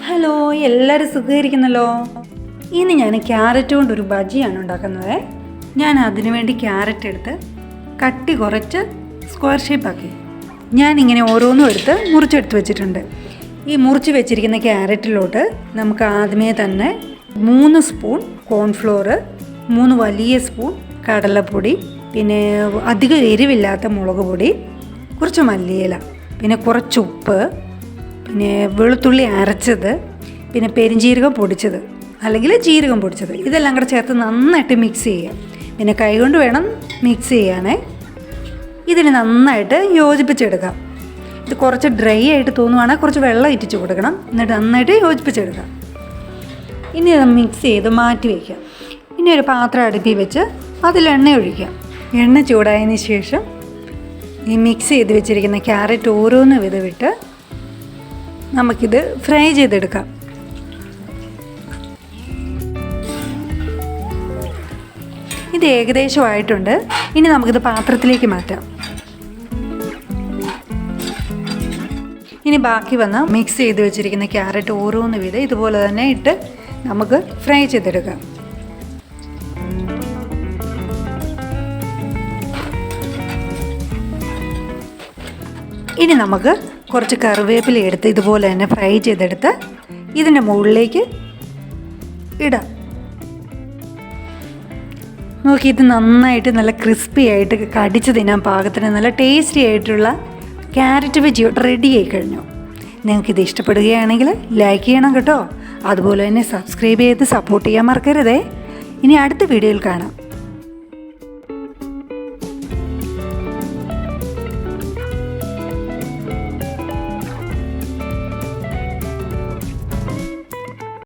Hello, എല്ലാവരും സുഖമായിരിക്കുന്നല്ലോ. ഇന്ന് ഞാൻ ക്യാരറ്റ് കൊണ്ടൊരു ബജിയാണ് ഉണ്ടാക്കുന്നത്. ഞാൻ അതിനു വേണ്ടി ക്യാരറ്റ് എടുത്ത് കട്ടി കുറച്ച് സ്ക്വയർ ഷേപ്പാക്കി ഞാനിങ്ങനെ ഓരോന്നും എടുത്ത് മുറിച്ചെടുത്ത് വെച്ചിട്ടുണ്ട്. ഈ മുറിച്ച് വെച്ചിരിക്കുന്ന ക്യാരറ്റിലോട്ട് നമുക്ക് ആദ്യമേ തന്നെ 3 സ്പൂൺ കോൺഫ്ലോർ, 3 വലിയ സ്പൂൺ കടലപ്പൊടി, പിന്നെ അധികം എരിവില്ലാത്ത മുളക് പൊടി, കുറച്ച് മല്ലിയില, പിന്നെ കുറച്ച് ഉപ്പ്, പിന്നെ വെളുത്തുള്ളി അരച്ചത്, പിന്നെ പെരിഞ്ജീരകം പൊടിച്ചത് അല്ലെങ്കിൽ ജീരകം പൊടിച്ചത്, ഇതെല്ലാം കൂടെ ചേർത്ത് നന്നായിട്ട് മിക്സ് ചെയ്യുക. പിന്നെ കൈകൊണ്ട് വേണം മിക്സ് ചെയ്യാനേ. ഇതിന് നന്നായിട്ട് യോജിപ്പിച്ചെടുക്കാം. ഇത് കുറച്ച് ഡ്രൈ ആയിട്ട് തോന്നുവാണെങ്കിൽ കുറച്ച് വെള്ളം ഇറ്റിച്ച് കൊടുക്കണം. എന്നിട്ട് നന്നായിട്ട് യോജിപ്പിച്ചെടുക്കാം. ഇനി അത് മിക്സ് ചെയ്ത് മാറ്റി വയ്ക്കാം. ഇനി ഒരു പാത്രം അടുപ്പിൽ വെച്ച് അതിൽ എണ്ണ ഒഴിക്കാം. എണ്ണ ചൂടായതിന് ശേഷം ഈ മിക്സ് ചെയ്ത് വെച്ചിരിക്കുന്ന ക്യാരറ്റ് ഓരോന്ന് വിധവിട്ട് നമുക്കിത് ഫ്രൈ ചെയ്തെടുക്കാം. ഇത് ഏകദേശമായിട്ടുണ്ട്. ഇനി നമുക്കിത് പാത്രത്തിലേക്ക് മാറ്റാം. ഇനി ബാക്കി വന്ന മിക്സ് ചെയ്ത് വെച്ചിരിക്കുന്ന ക്യാരറ്റ് ഓരോന്ന് വീതം ഇതുപോലെ തന്നെ ഇട്ട് നമുക്ക് ഫ്രൈ ചെയ്തെടുക്കാം. ഇനി നമുക്ക് കുറച്ച് കറിവേപ്പില എടുത്ത് ഇതുപോലെ തന്നെ ഫ്രൈ ചെയ്തെടുത്ത് ഇതിൻ്റെ മുകളിലേക്ക് ഇടാം. നോക്കി, ഇത് നന്നായിട്ട് നല്ല ക്രിസ്പി ആയിട്ട് കടിച്ച് തിന്നാൻ പാകത്തിന് നല്ല ടേസ്റ്റി ആയിട്ടുള്ള ക്യാരറ്റ് ബജി റെഡി ആയി കഴിഞ്ഞു. നിങ്ങൾക്കിത് ഇഷ്ടപ്പെടുകയാണെങ്കിൽ ലൈക്ക് ചെയ്യണം കേട്ടോ. അതുപോലെ തന്നെ സബ്സ്ക്രൈബ് ചെയ്ത് സപ്പോർട്ട് ചെയ്യാൻ മറക്കരുതേ. ഇനി അടുത്ത വീഡിയോയിൽ കാണാം.